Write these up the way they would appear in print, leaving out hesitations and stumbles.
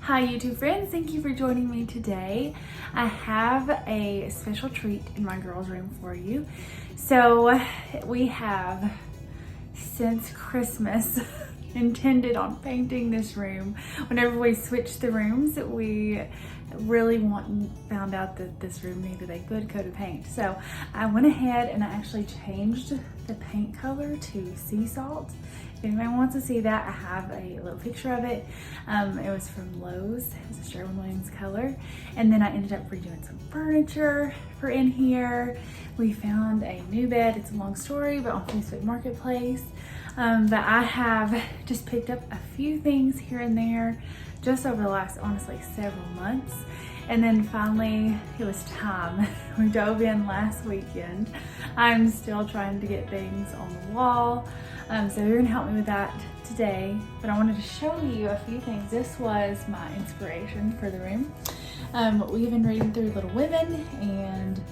Hi YouTube friends, thank you for joining me today. I have a special treat in my girls' room for you. So we have, since Christmas, intended on painting this room. Whenever we switched the rooms, we really found out that this room needed a good coat of paint. So I went ahead and I actually changed the paint color to sea salt. If anyone wants to see that, I have a little picture of it. It was from Lowe's. It was a Sherwin-Williams color. And then I ended up redoing some furniture for in here. We found a new bed. It's a long story, but on Facebook Marketplace. But I have just picked up a few things here and there just over the last, honestly, several months. And then finally, it was time. We dove in last weekend. I'm still trying to get things on the wall. So you're gonna help me with that today. But I wanted to show you a few things. This was my inspiration for the room. We've been reading through Little Women, and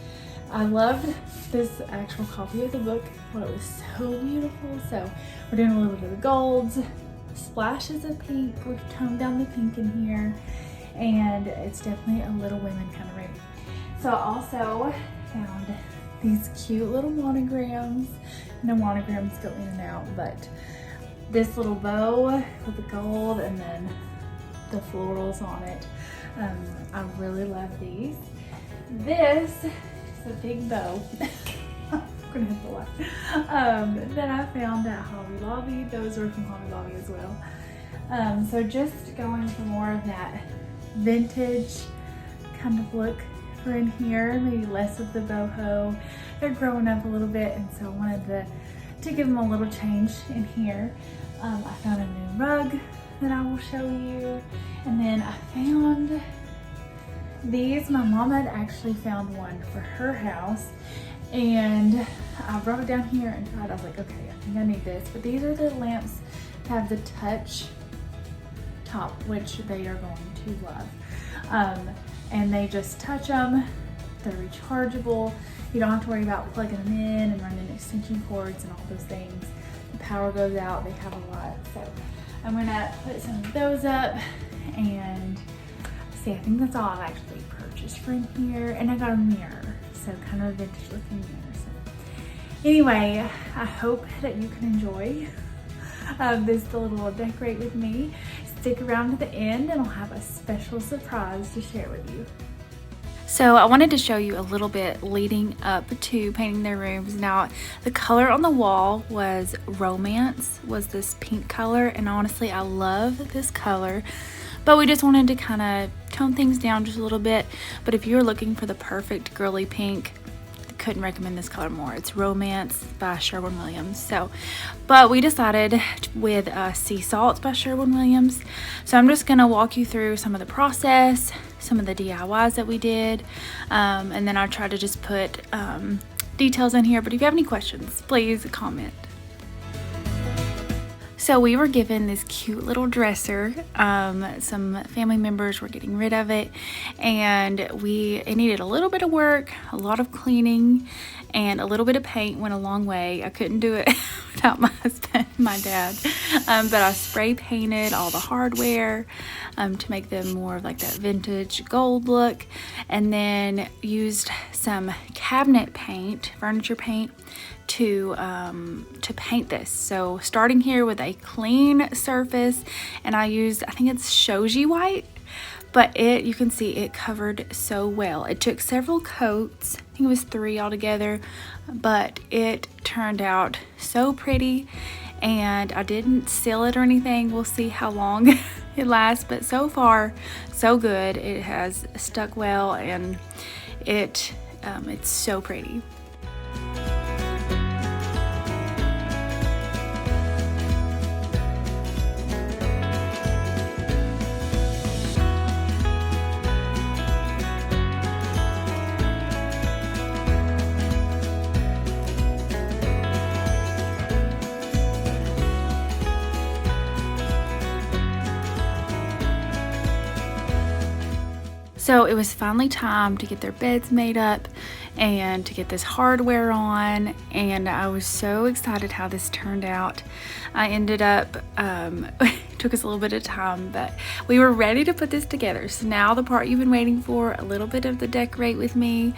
I loved this actual copy of the book. Well, it was so beautiful. So we're doing a little bit of the golds, splashes of pink. We've toned down the pink in here, and it's definitely a Little Women kind of room. So I also found these cute little monograms. No monograms go in and out, but this little bow with the gold and then the florals on it. I really love these. This is a big bow. I'm gonna hit the light. That I found at Hobby Lobby. Those are from Hobby Lobby as well. So just going for more of that vintage kind of look for in here, maybe less of the boho. They're growing up a little bit, and so I wanted to give them a little change in here. I found a new rug that I will show you, and then I found these. My mom had actually found one for her house, and I brought it down here and tried. I was like, okay, I think I need this. But these are the lamps that have the touch top, which they are going to love. And they just touch them. They're rechargeable. You don't have to worry about plugging them in and running extension cords and all those things. The power goes out, they have a lot. So I'm gonna put some of those up, and see, I think that's all I've actually purchased for in here. And I got a mirror, so kind of a vintage looking mirror. So anyway, I hope that you can enjoy this little decorate with me. Stick around to the end and I'll have a special surprise to share with you. So I wanted to show you a little bit leading up to painting their rooms. Now, the color on the wall was Romance, was this pink color, and honestly I love this color, but we just wanted to kind of tone things down just a little bit. But if you're looking for the perfect girly pink, couldn't recommend this color more. It's Romance by Sherwin-Williams. So, but we decided with Sea Salt by Sherwin-Williams. So I'm just gonna walk you through some of the process, some of the DIYs that we did, and then I'll try to just put details in here. But if you have any questions, please comment. So we were given this cute little dresser. Some family members were getting rid of it, and it needed a little bit of work, a lot of cleaning, and a little bit of paint went a long way. I couldn't do it without my husband, my dad. But I spray painted all the hardware to make them more of like that vintage gold look, and then used some cabinet paint, furniture paint, to paint this. So starting here with a clean surface, and I used, I think it's shoji white, but you can see it covered so well. It took several coats, I think it was 3 altogether, but it turned out so pretty, and I didn't seal it or anything. We'll see how long it lasts, but so far so good. It has stuck well, and it's so pretty. So it was finally time to get their beds made up, and to get this hardware on, and I was so excited how this turned out. I ended up, it took us a little bit of time, but we were ready to put this together. So now the part you've been waiting for, a little bit of the decorate with me.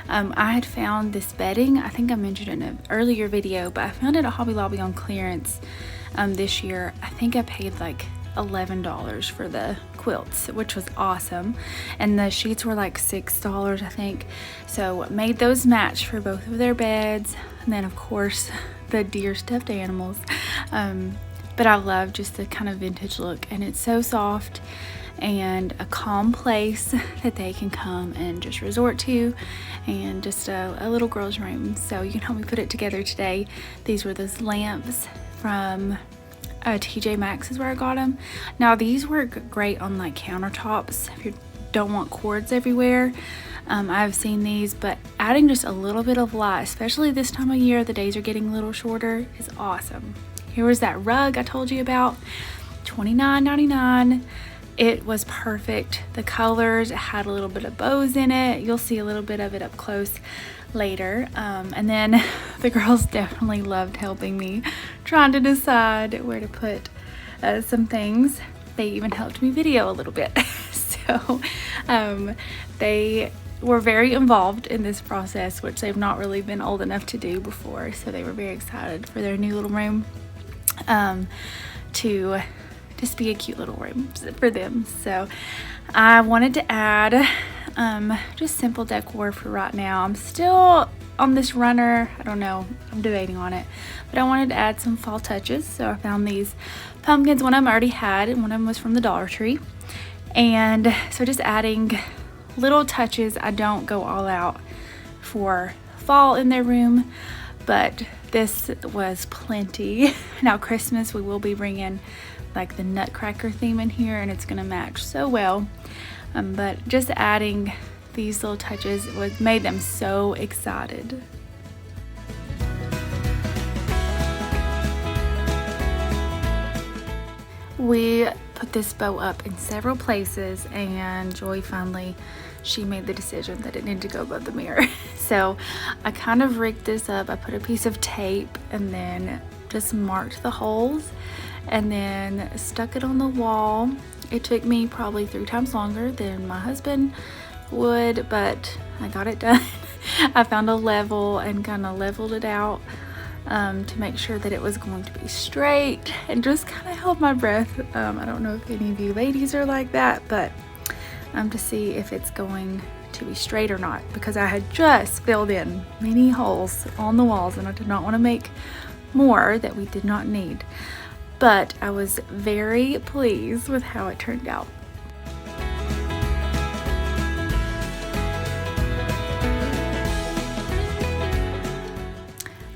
I had found this bedding, I think I mentioned it in an earlier video, but I found it at Hobby Lobby on clearance this year. I think I paid like $11 for the quilts, which was awesome, and the sheets were like $6, I think. So made those match for both of their beds, and then of course the deer stuffed animals. But I love just the kind of vintage look, and it's so soft and a calm place that they can come and just resort to, and just a little girl's room. So you can help me put it together today. These were those lamps from TJ Maxx is where I got them. Now these work great on like countertops if you don't want cords everywhere. I've seen these, but adding just a little bit of light, especially this time of year, the days are getting a little shorter, is awesome. Here was that rug I told you about, $29.99. It was perfect. The colors, it had a little bit of bows in it. You'll see a little bit of it up close later. And then the girls definitely loved helping me trying to decide where to put some things. They even helped me video a little bit. So they were very involved in this process, which they've not really been old enough to do before. So they were very excited for their new little room to just be a cute little room for them. So I wanted to add just simple decor for right now. I'm still on this runner, I don't know, I'm debating on it, but I wanted to add some fall touches. So I found these pumpkins. One of them I already had, and one of them was from the Dollar Tree. And so just adding little touches. I don't go all out for fall in their room, but this was plenty. Now Christmas, we will be bringing like the nutcracker theme in here, and it's gonna match so well. But just adding these little touches made them so excited. We put this bow up in several places, and Joy finally, she made the decision that it needed to go above the mirror. So I kind of rigged this up. I put a piece of tape and then just marked the holes and then stuck it on the wall. It took me probably 3 times longer than my husband would, but I got it done. I found a level and kind of leveled it out to make sure that it was going to be straight, and just kind of held my breath. I don't know if any of you ladies are like that, but to see if it's going to be straight or not, because I had just filled in many holes on the walls and I did not want to make more that we did not need. But I was very pleased with how it turned out.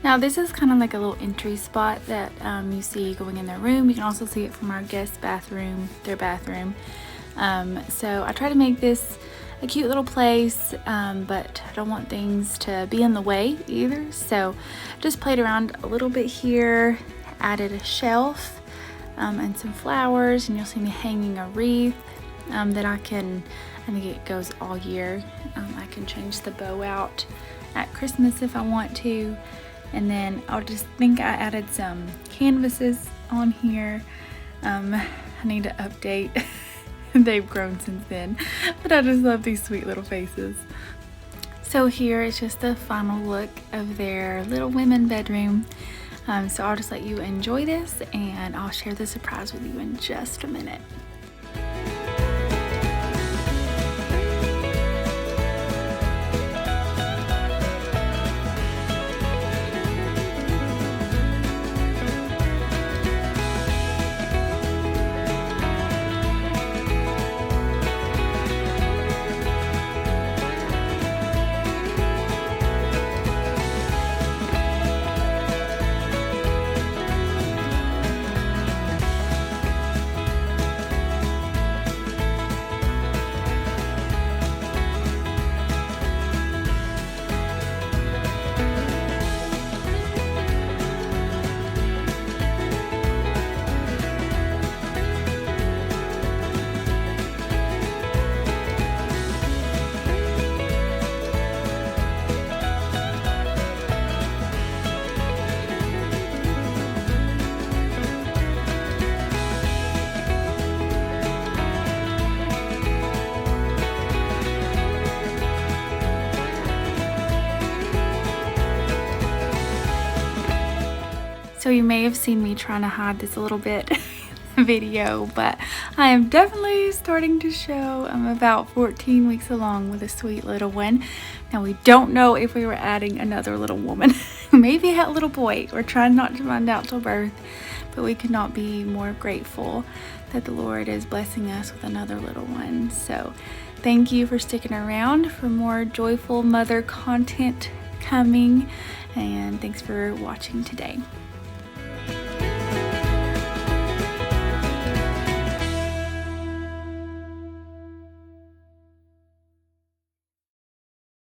Now this is kind of like a little entry spot that you see going in their room. You can also see it from our guest bathroom, their bathroom. So I try to make this a cute little place, but I don't want things to be in the way either. So just played around a little bit here, added a shelf and some flowers, and you'll see me hanging a wreath that I think it goes all year. I can change the bow out at Christmas if I want to. And then I added some canvases on here. I need to update. They've grown since then, but I just love these sweet little faces. So here is just the final look of their Little Women bedroom. So I'll just let you enjoy this, and I'll share the surprise with you in just a minute. So you may have seen me trying to hide this a little bit in the video, but I am definitely starting to show. I'm about 14 weeks along with a sweet little one. Now we don't know if we were adding another little woman, maybe a little boy. We're trying not to find out till birth, but we could not be more grateful that the Lord is blessing us with another little one. So thank you for sticking around for more joyful mother content coming, and thanks for watching today.